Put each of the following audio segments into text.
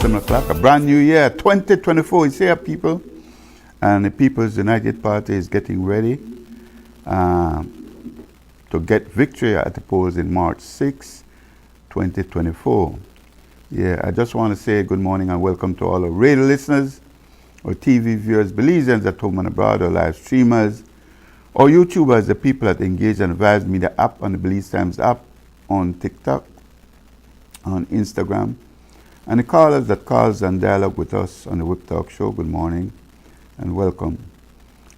7 o'clock. A brand new year, 2024 is here, people. And the People's United Party is getting ready to get victory at the polls in March 6, 2024. Yeah, I just want to say good morning and welcome to all our radio listeners, our TV viewers, Belizeans at home and abroad, our live streamers, our YouTubers, the people that engage and Vibes Media app on the Belize Times app, on TikTok, on Instagram, and the callers that calls and dialogue with us on the Whip Talk Show. Good morning and welcome.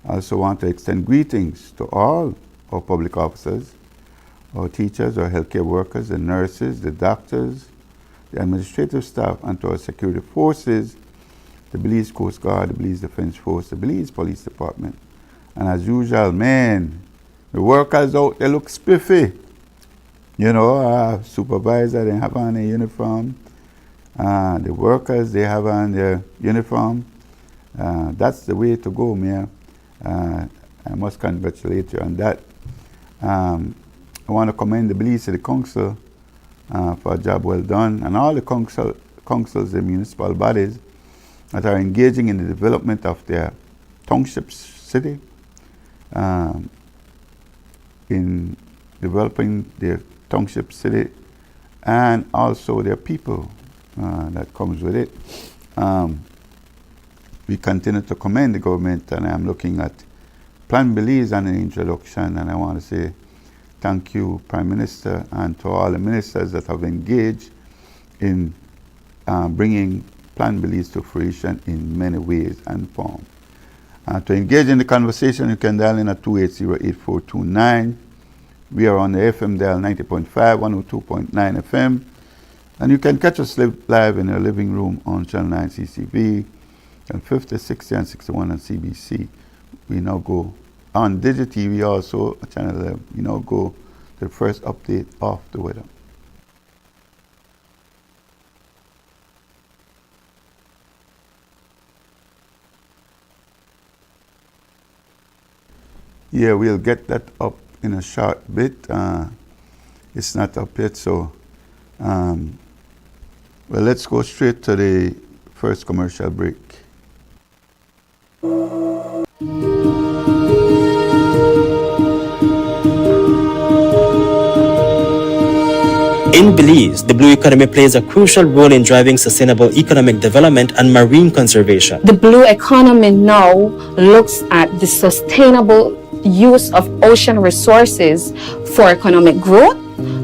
I also want to extend greetings to all our public officers, our teachers, our healthcare workers, the nurses, the doctors, the administrative staff, and to our security forces, the Belize Coast Guard, the Belize Defense Force, the Belize Police Department. And as usual, man, the workers out there look spiffy. You know, supervisor, they have on a uniform. The workers, they have on their uniform. That's the way to go, man. I must congratulate you on that. I want to commend the Belize City Council for a job well done, and all the councils and municipal bodies that are engaging in the development of their township city, in developing their township city and also their people that comes with it. We continue to commend the government, and I'm looking at Plan Belize and an introduction, and I want to say thank you, Prime Minister, and to all the ministers that have engaged in bringing Plan Belize to fruition in many ways and forms. To engage in the conversation, you can dial in at 280-8429. We are on the FM dial 90.5, 102.9 FM. And you can catch us live in your living room on Channel 9 CCV, and 50, 60, and 61 on CBC. We now go on DigiTV also, Channel 11. We now go to the first update of the weather. Yeah, we'll get that up in a short bit. It's not up yet, so well, let's go straight to the first commercial break. In Belize, the blue economy plays a crucial role in driving sustainable economic development and marine conservation. The blue economy now looks at the sustainable use of ocean resources for economic growth,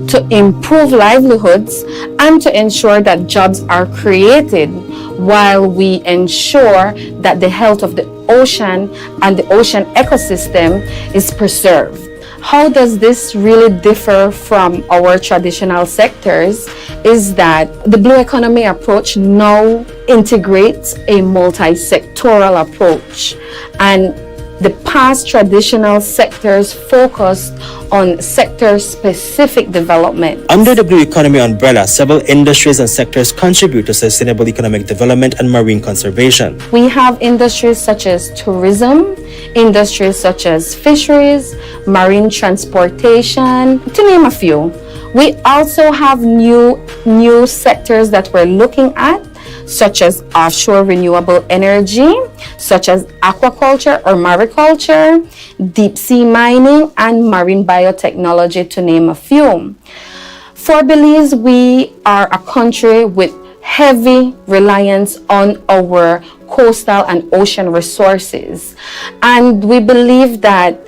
to improve livelihoods, and to ensure that jobs are created while we ensure that the health of the ocean and the ocean ecosystem is preserved. How does this really differ from our traditional sectors is that the blue economy approach now integrates a multi-sectoral approach, and the past traditional sectors focused on sector-specific development. Under the blue economy umbrella, several industries and sectors contribute to sustainable economic development and marine conservation. We have industries such as tourism, industries such as fisheries, marine transportation, to name a few. We also have new sectors that we're looking at, such as offshore renewable energy, such as aquaculture or mariculture, deep sea mining, and marine biotechnology, to name a few. For Belize, we are a country with heavy reliance on our coastal and ocean resources. And we believe that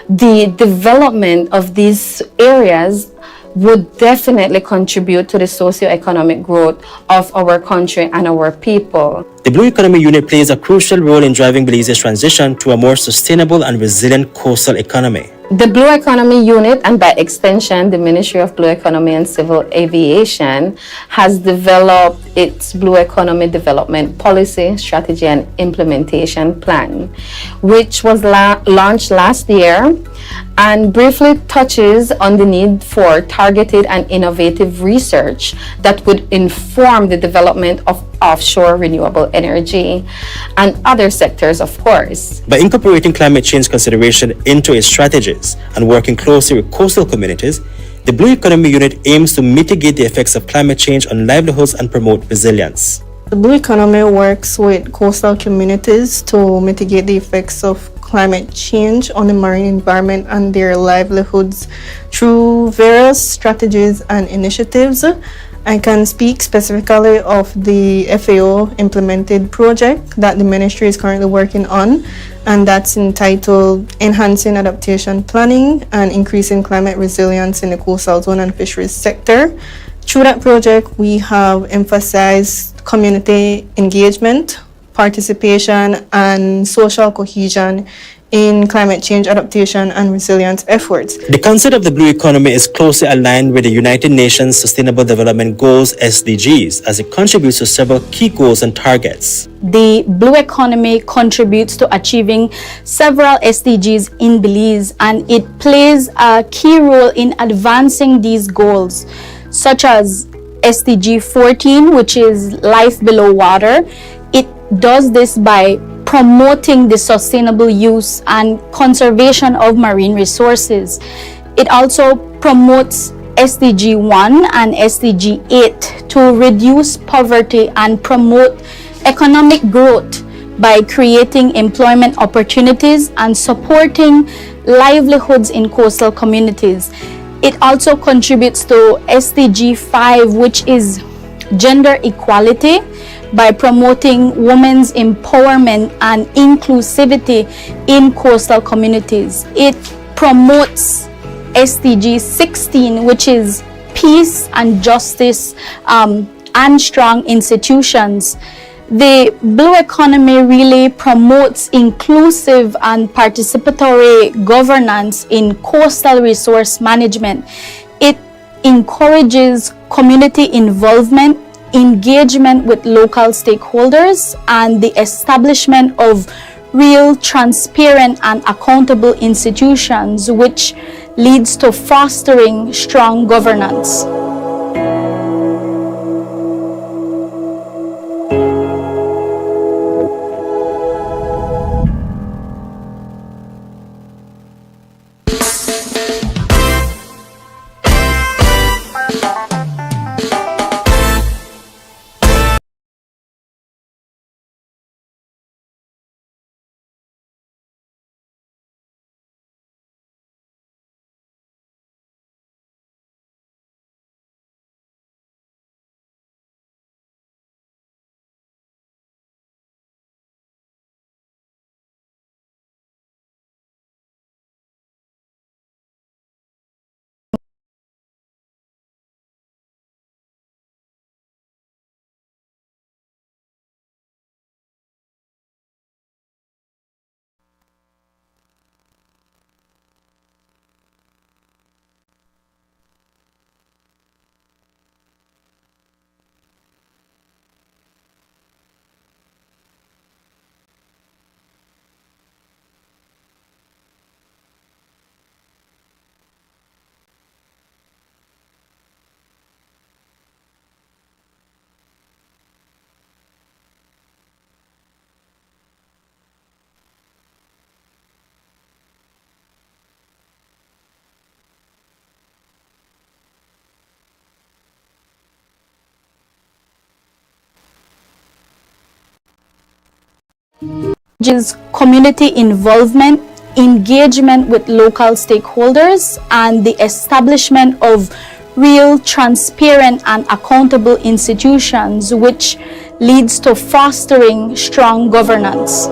the development of these areas would definitely contribute to the socio-economic growth of our country and our people. The Blue Economy Unit plays a crucial role in driving Belize's transition to a more sustainable and resilient coastal economy. The Blue Economy Unit, and by extension, the Ministry of Blue Economy and Civil Aviation, has developed its Blue Economy Development Policy, Strategy, and Implementation Plan, which was launched last year and briefly touches on the need for targeted and innovative research that would inform the development of offshore renewable energy and other sectors, of course. By incorporating climate change consideration into its strategies and working closely with coastal communities, the Blue Economy Unit aims to mitigate the effects of climate change on livelihoods and promote resilience. The Blue Economy works with coastal communities to mitigate the effects of climate change on the marine environment and their livelihoods through various strategies and initiatives. I can speak specifically of the FAO implemented project that the ministry is currently working on, and that's entitled Enhancing Adaptation Planning and Increasing Climate Resilience in the Coastal Zone and Fisheries Sector. Through that project, we have emphasized community engagement, participation, and social cohesion in climate change adaptation and resilience efforts. The concept of the blue economy is closely aligned with the United Nations Sustainable Development Goals (SDGs) as it contributes to several key goals and targets. The blue economy contributes to achieving several SDGs in Belize, and it plays a key role in advancing these goals, such as SDG 14, which is life below water. It does this by promoting the sustainable use and conservation of marine resources. It also promotes SDG 1 and SDG 8 to reduce poverty and promote economic growth by creating employment opportunities and supporting livelihoods in coastal communities. It also contributes to SDG 5, which is gender equality, by promoting women's empowerment and inclusivity in coastal communities. It promotes SDG 16, which is peace and justice and strong institutions. The blue economy really promotes inclusive and participatory governance in coastal resource management. It encourages community involvement, engagement with local stakeholders, and the establishment of real, transparent, and accountable institutions, which leads to fostering strong governance. Which is community involvement, engagement with local stakeholders, and the establishment of real, transparent, and accountable institutions, which leads to fostering strong governance.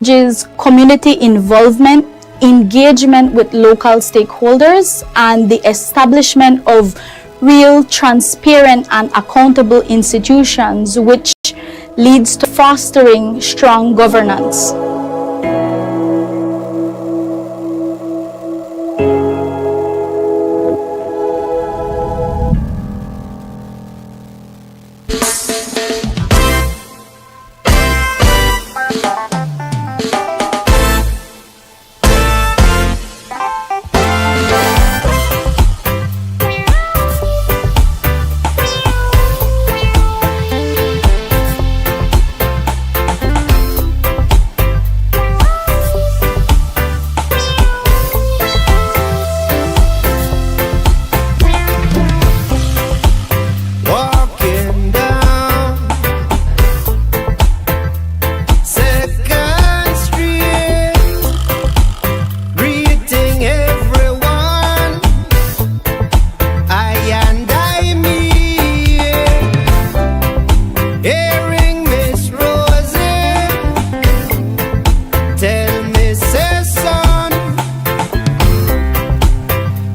Is community involvement, engagement with local stakeholders, and the establishment of real, transparent, and accountable institutions, which leads to fostering strong governance. Walking down Second Street, greeting everyone. I and I meet, hearing Miss Rosie tell Mrs. Son,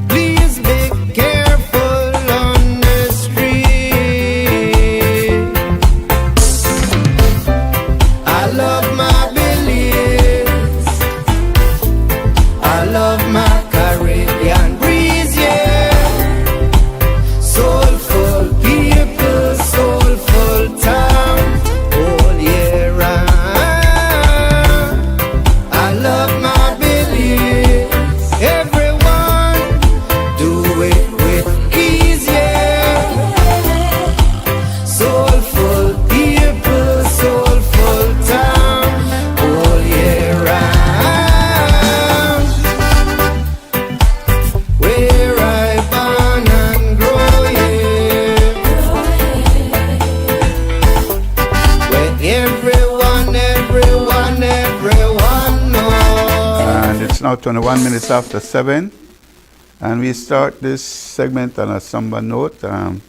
please be careful on the street. I love my Belize, I love my Caribbean breeze, yeah. Soulful people, soulful town, all year round. I love my Belize, everyone do it with ease, yeah. Soulful people, soulful town, all year round. Where I born and grow, yeah. Where everyone knows. And it's now 21 minutes after 7. And we start this segment on a somber note. The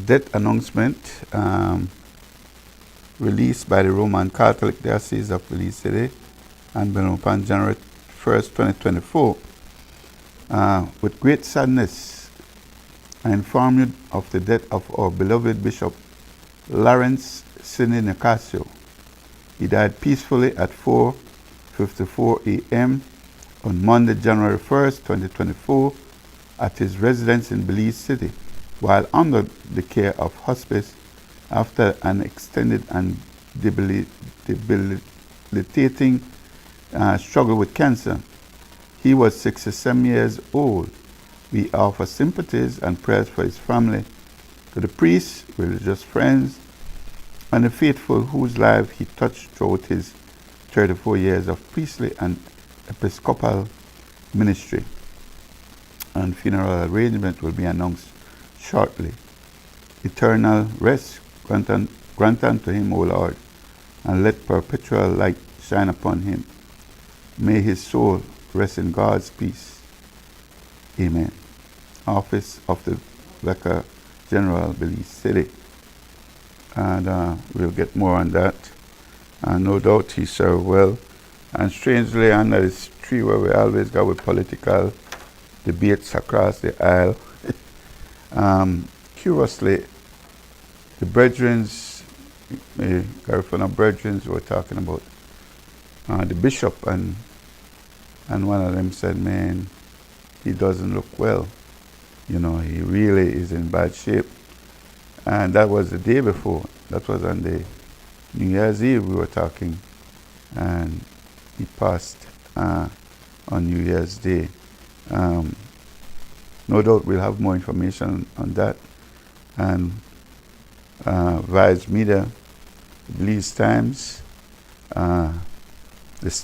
death announcement released by the Roman Catholic Diocese of Belize City and on January 1st, 2024. With great sadness, I inform you of the death of our beloved Bishop Lawrence Sidney Nicasio. He died peacefully at 4:54 a.m. on Monday, January 1st, 2024, at his residence in Belize City, while under the care of hospice after an extended and debilitating struggle with cancer. He was 67 years old. We offer sympathies and prayers for his family, to the priests, religious friends, and the faithful whose lives he touched throughout his 34 years of priestly and episcopal ministry. And funeral arrangement will be announced shortly. Eternal rest grant unto him, O Lord, and let perpetual light shine upon him. May his soul rest in God's peace. Amen. Office of the Vicar General, Belize City. And we'll get more on that. And no doubt he served well. And strangely, under this tree where we always go with political debates across the aisle, curiously, the brethrens, Garifuna brethrens were talking about the bishop, and one of them said, man, he doesn't look well. You know, he really is in bad shape. And that was the day before. That was on the New Year's Eve we were talking. And he passed on New Year's Day. No doubt we'll have more information on that. And Vice Media, Belize Times, this